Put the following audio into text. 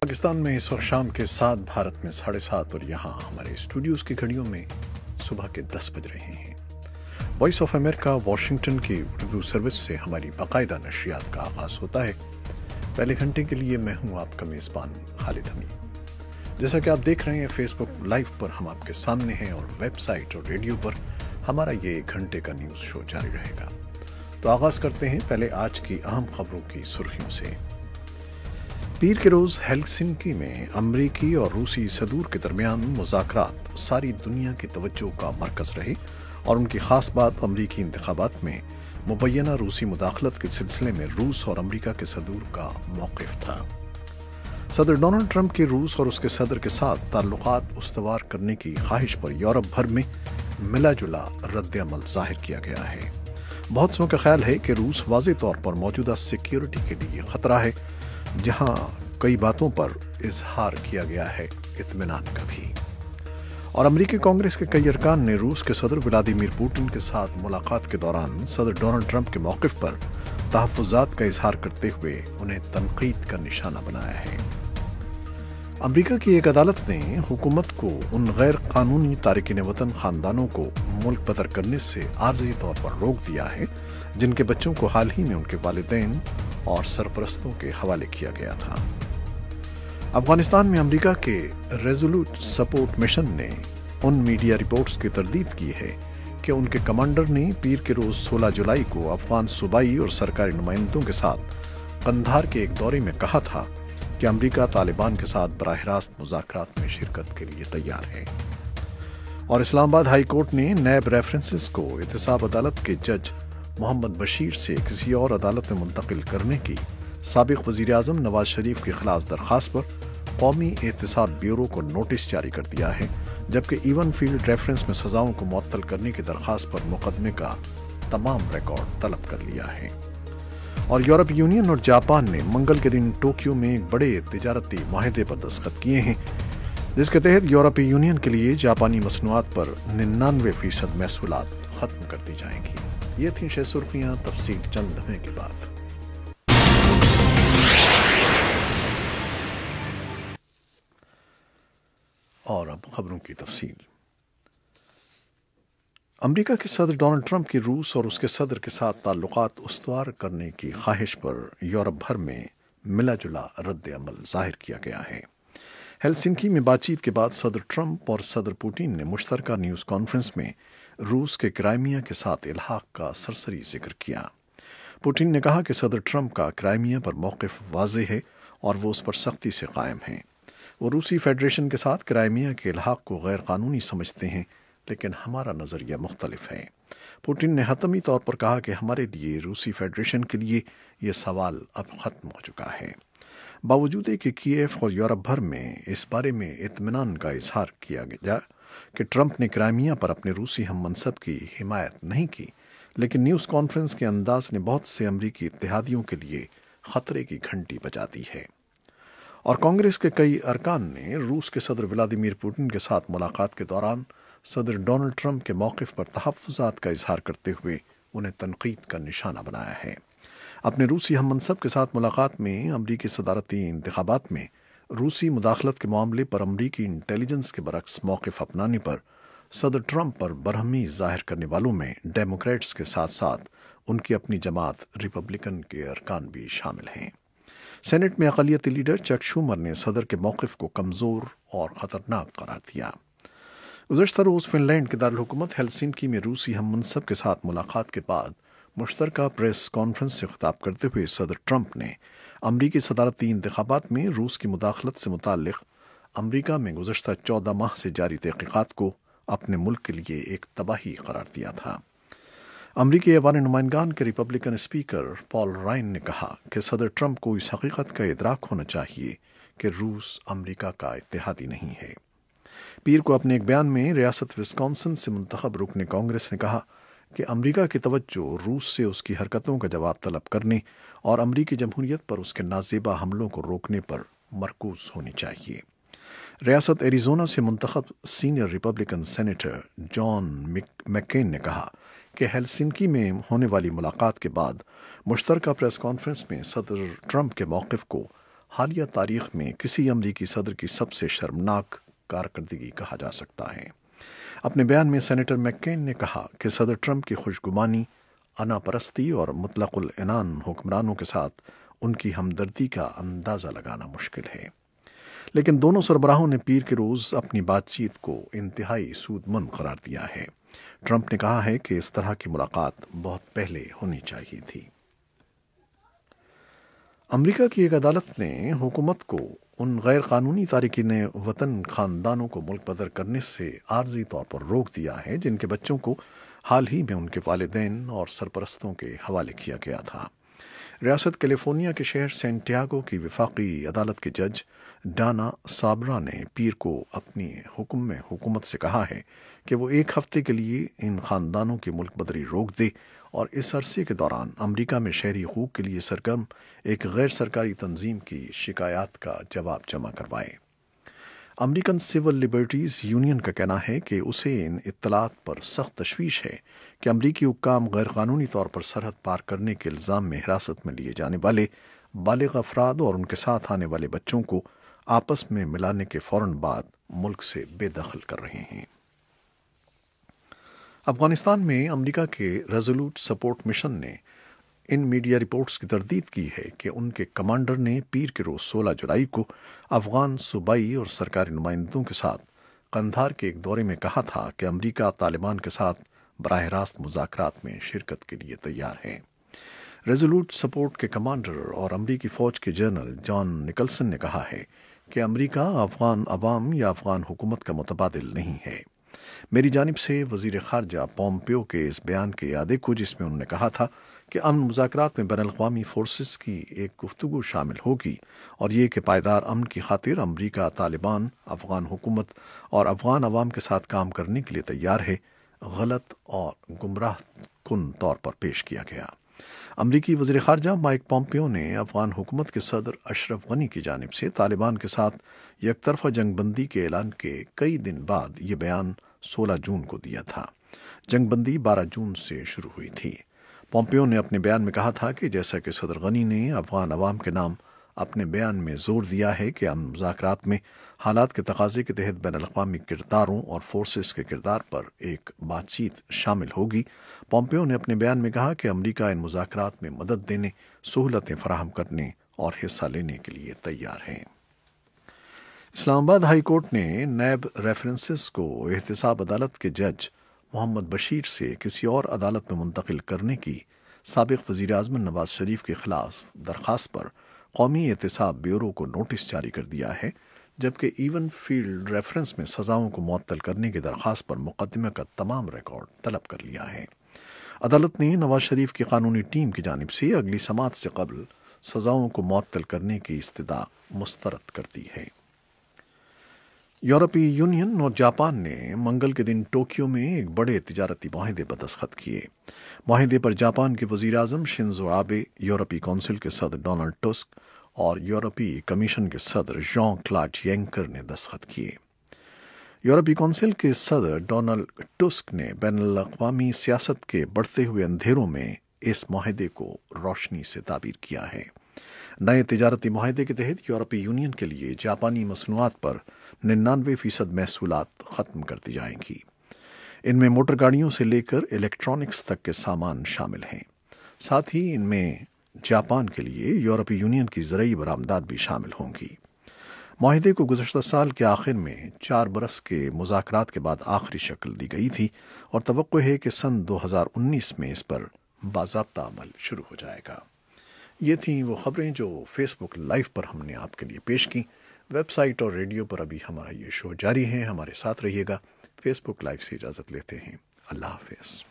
پاکستان میں اس وقت شام کے 7، بھارت میں 7:30 اور یہاں ہمارے اسٹوڈیوز کی گھڑیوں میں صبح کے 10 بج رہے ہیں۔ وائس آف امریکہ واشنگٹن کی اردو سروس سے ہماری باقاعدہ نشریات کا آغاز ہوتا ہے۔ پہلے گھنٹے کے لیے میں ہوں آپ کا میزبان خالد حمید۔ جیسا کہ آپ دیکھ رہے ہیں فیس بک لائیو پر ہم آپ کے سامنے ہیں، اور ویب سائٹ اور ریڈیو پر ہمارا یہ 1 گھنٹے کا نیوز شو جاری رہے گا۔ تو آغاز کرتے ہیں پہلے آج کی اہم خبروں کی سرخیوں سے۔ پیر کے روز ہیلسنکی میں امریکی اور روسی صدور کے درمیان مذاکرات ساری دنیا کی توجہ کا مرکز رہے، اور ان کی خاص بات امریکی انتخابات میں مبینہ روسی مداخلت کے سلسلے میں روس اور امریکہ کے صدور کا موقف تھا۔ صدر ڈونلڈ ٹرمپ کی روس اور اس کے صدر کے ساتھ تعلقات استوار کرنے کی خواہش پر یورپ بھر میں ملا جلا رد عمل ظاہر کیا گیا ہے۔ بہت سو کا خیال ہے کہ روس واضح طور پر موجودہ سیکیورٹی کے لیے خطرہ ہے، جہاں کئی باتوں پر اظہار کیا گیا ہے اطمینان کا بھی۔ اور امریکی کانگریس کے کئی ارکان نے روس کے صدر ولادیمیر پوٹن کے ساتھ ملاقات کے دوران صدر ڈونلڈ ٹرمپ کے موقف پر تحفظات کا اظہار کرتے ہوئے انہیں تنقید کا نشانہ بنایا ہے۔ امریکہ کی ایک عدالت نے حکومت کو ان غیر قانونی تارکین وطن خاندانوں کو ملک بدر کرنے سے عارضی طور پر روک دیا ہے، جن کے بچوں کو حال ہی میں ان کے والدین اور سرپرستوں کے حوالے کیا گیا تھا۔ افغانستان میں امریکہ کے ریزولوٹ سپورٹ مشن نے ان میڈیا رپورٹس کی تردید کی ہے کہ ان کے کمانڈر نے پیر کے روز 16 جولائی کو افغان صوبائی اور سرکاری نمائندوں کے ساتھ قندھار کے ایک دورے میں کہا تھا کہ امریکہ طالبان کے ساتھ براہ راست مذاکرات میں شرکت کے لیے تیار ہے۔ اور اسلام آباد ہائی کورٹ نے نیب ریفرنسز کو احتساب عدالت کے جج محمد بشیر سے کسی اور عدالت میں منتقل کرنے کی سابق وزیر اعظم نواز شریف کی خلاف درخواست پر قومی احتساب بیورو کو نوٹس جاری کر دیا ہے، جبکہ ایون فیلڈ ریفرنس میں سزاؤں کو معطل کرنے کی درخواست پر مقدمے کا تمام ریکارڈ طلب کر لیا ہے۔ اور یورپی یونین اور جاپان نے منگل کے دن ٹوکیو میں ایک بڑے تجارتی معاہدے پر دستخط کیے ہیں، جس کے تحت یورپی یونین کے لیے جاپانی مصنوعات پر 99% محصولات ختم کر دی جائیں گی۔ یہ تھیں 6 سرخیاں، تفصیل چند لمحے کے بعد۔ اور اب خبروں کی تفصیل۔ امریکہ کے صدر ڈونلڈ ٹرمپ کی روس اور اس کے صدر کے ساتھ تعلقات استوار کرنے کی خواہش پر یورپ بھر میں ملا جلا رد عمل ظاہر کیا گیا ہے۔ ہیلسنکی میں بات چیت کے بعد صدر ٹرمپ اور صدر پوٹن نے مشترکہ نیوز کانفرنس میں روس کے کرائمیا کے ساتھ الحاق کا سرسری ذکر کیا۔ پوٹن نے کہا کہ صدر ٹرمپ کا کرائمیا پر موقف واضح ہے اور وہ اس پر سختی سے قائم ہیں۔ وہ روسی فیڈریشن کے ساتھ کرائمیا کے الحاق کو غیر قانونی سمجھتے ہیں، لیکن ہمارا نظریہ مختلف ہے۔ پوٹن نے حتمی طور پر کہا کہ ہمارے لیے روسی فیڈریشن کے لیے یہ سوال اب ختم ہو چکا ہے۔ باوجود کہ کیف اور یورپ بھر میں اس بارے میں اطمینان کا اظہار کیا گیا کہ ٹرمپ نے کرائمیا پر اپنے روسی ہم منصب کی حمایت نہیں کی، لیکن نیوز کانفرنس کے انداز نے بہت سے امریکی اتحادیوں کے لیے خطرے کی گھنٹی بجا دی ہے۔ اور کانگریس کے کئی ارکان نے روس کے صدر ولادیمیر پوٹن کے ساتھ ملاقات کے دوران صدر ڈونلڈ ٹرمپ کے موقف پر تحفظات کا اظہار کرتے ہوئے انہیں تنقید کا نشانہ بنایا ہے۔ اپنے روسی ہم منصب کے ساتھ ملاقات میں امریکی صدارتی انتخابات میں روسی مداخلت کے معاملے پر امریکی انٹیلی جنس کے برعکس موقف اپنانے پر صدر ٹرمپ پر برہمی ظاہر کرنے والوں میں ڈیموکریٹس کے ساتھ ساتھ ان کی اپنی جماعت ریپبلکن کے ارکان بھی شامل ہیں۔ سینٹ میں اقلیتی لیڈر چک شومر نے صدر کے موقف کو کمزور اور خطرناک قرار دیا۔ گزشتہ روز فن لینڈ کے دارالحکومت ہیلسنکی میں روسی ہم منصب کے ساتھ ملاقات کے بعد مشترکہ پریس کانفرنس سے خطاب کرتے ہوئے صدر ٹرمپ نے امریکی صدارتی انتخابات میں روس کی مداخلت سے متعلق امریکہ میں گزشتہ 14 ماہ سے جاری تحقیقات کو اپنے ملک کے لیے ایک تباہی قرار دیا تھا۔ امریکی ایوان نمائندگان کے ریپبلکن اسپیکر پال رائن نے کہا کہ صدر ٹرمپ کو اس حقیقت کا ادراک ہونا چاہیے کہ روس امریکہ کا اتحادی نہیں ہے۔ پیر کو اپنے ایک بیان میں ریاست وسکانسن سے منتخب رکن کانگریس نے کہا کہ امریکہ کی توجہ روس سے اس کی حرکتوں کا جواب طلب کرنے اور امریکی جمہوریت پر اس کے نازیبا حملوں کو روکنے پر مرکوز ہونی چاہیے۔ ریاست ایریزونا سے منتخب senior Republican senator John make-can نے کہا کہ ہیلسنکی میں ہونے والی ملاقات کے بعد مشترکہ پریس کانفرنس میں صدر ٹرمپ کے موقف کو حالیہ تاریخ میں کسی امریکی صدر کی سب سے شرمناک کارکردگی کہا جا سکتا ہے۔ اپنے بیان میں سینیٹر میک کین نے کہا کہ صدر ٹرمپ کی خوشگمانی، انا پرستی اور مطلق العنان حکمرانوں کے ساتھ ان کی ہمدردی کا اندازہ لگانا مشکل ہے، لیکن دونوں سربراہوں نے پیر کے روز اپنی بات چیت کو انتہائی سود مند قرار دیا ہے۔ ٹرمپ نے کہا ہے کہ اس طرح کی ملاقات بہت پہلے ہونی چاہیے تھی۔ امریکہ کی ایک عدالت نے حکومت کو ان غیر قانونی تارکین وطن خاندانوں کو ملک بدر کرنے سے عارضی طور پر روک دیا ہے جن کے بچوں کو حال ہی میں ان کے والدین اور سرپرستوں کے حوالے کیا گیا تھا۔ ریاست کیلیفورنیا کے شہر سینٹیاگو کی وفاقی عدالت کے جج ڈانا سابرا نے پیر کو اپنی حکم میں حکومت سے کہا ہے کہ وہ ایک ہفتے کے لیے ان خاندانوں کی ملک بدری روک دے اور اس عرصے کے دوران امریکہ میں شہری حقوق کے لیے سرگرم ایک غیر سرکاری تنظیم کی شکایات کا جواب جمع کروائے۔ امریکن سول لبرٹیز یونین کا کہنا ہے کہ اسے ان اطلاعات پر سخت تشویش ہے کہ امریکی حکام غیر قانونی طور پر سرحد پار کرنے کے الزام میں حراست میں لیے جانے والے بالغ افراد اور ان کے ساتھ آنے والے بچوں کو آپس میں ملانے کے فوراً بعد ملک سے بے دخل کر رہے ہیں۔ افغانستان میں امریکہ کے ریزولوٹ سپورٹ مشن نے ان میڈیا رپورٹس کی تردید کی ہے کہ ان کے کمانڈر نے پیر کے روز 16 جولائی کو افغان صوبائی اور سرکاری نمائندوں کے ساتھ قندھار کے ایک دورے میں کہا تھا کہ امریکہ طالبان کے ساتھ براہ راست مذاکرات میں شرکت کے لیے تیار ہے۔ ریزولوٹ سپورٹ کے کمانڈر اور امریکی فوج کے جنرل جان نکلسن نے کہا ہے کہ امریکہ افغان عوام یا افغان حکومت کا متبادل نہیں ہے۔ میری جانب سے وزیر خارجہ پومپیو کے اس بیان کے اعادے کو، جس میں انہوں نے کہا تھا کہ امن مذاکرات میں بین الاقوامی فورسز کی ایک گفتگو شامل ہوگی اور یہ کہ پائیدار امن کی خاطر امریکہ طالبان، افغان حکومت اور افغان عوام کے ساتھ کام کرنے کے لیے تیار ہے، غلط اور گمراہ کن طور پر پیش کیا گیا۔ امریکی وزیر خارجہ مائک پومپیو نے افغان حکومت کے صدر اشرف غنی کی جانب سے طالبان کے ساتھ یک طرفہ جنگ بندی کے اعلان کے کئی دن بعد یہ بیان 16 جون کو دیا تھا۔ جنگ بندی 12 جون سے شروع ہوئی تھی۔ پومپیو نے اپنے بیان میں کہا تھا کہ جیسا کہ صدر غنی نے افغان عوام کے نام اپنے بیان میں زور دیا ہے کہ امن مذاکرات میں حالات کے تقاضے کے تحت بین الاقوامی کرداروں اور فورسز کے کردار پر ایک بات چیت شامل ہوگی، پومپیو نے اپنے بیان میں کہا کہ امریکہ ان مذاکرات میں مدد دینے، سہولتیں فراہم کرنے اور حصہ لینے کے لیے تیار ہے۔ اسلام آباد ہائی کورٹ نے نیب ریفرنسز کو احتساب عدالت کے جج محمد بشیر سے کسی اور عدالت میں منتقل کرنے کی سابق وزیر اعظم نواز شریف کے خلاف درخواست پر قومی احتساب بیورو کو نوٹس جاری کر دیا ہے، جبکہ ایون فیلڈ ریفرنس میں سزاؤں کو معطل کرنے کی درخواست پر مقدمے کا تمام ریکارڈ طلب کر لیا ہے۔ عدالت نے نواز شریف کی قانونی ٹیم کی جانب سے اگلی سماعت سے قبل سزاؤں کو معطل کرنے کی استدعا مسترد کر دی ہے۔ یورپی یونین اور جاپان نے منگل کے دن ٹوکیو میں ایک بڑے تجارتی معاہدے پر دستخط کیے۔ معاہدے پر جاپان کے وزیر اعظم شنزو آبے، یورپی کونسل کے صدر ڈونلڈ ٹسک اور یورپی کمیشن کے صدر ژان کلاڈ ینکر نے دستخط کیے۔ یورپی کونسل کے صدر ڈونلڈ ٹسک نے بین الاقوامی سیاست کے بڑھتے ہوئے اندھیروں میں اس معاہدے کو روشنی سے تعبیر کیا ہے۔ نئے تجارتی معاہدے کے تحت یورپی یونین کے لیے جاپانی مصنوعات پر 99% محصولات ختم کر دی جائیں گی۔ ان میں موٹر گاڑیوں سے لے کر الیکٹرانکس تک کے سامان شامل ہیں۔ ساتھ ہی ان میں جاپان کے لیے یورپی یونین کی زرعی برآمدات بھی شامل ہوں گی۔ معاہدے کو گزشتہ سال کے آخر میں 4 برس کے مذاکرات کے بعد آخری شکل دی گئی تھی اور توقع ہے کہ سن 2019 میں اس پر باضابطہ عمل شروع ہو جائے گا۔ یہ تھیں وہ خبریں جو فیس بک لائیو پر ہم نے آپ کے لیے پیش کی۔ ویب سائٹ اور ریڈیو پر ابھی ہمارا یہ شو جاری ہے، ہمارے ساتھ رہیے گا۔ فیس بک لائیو سے اجازت لیتے ہیں، اللہ حافظ۔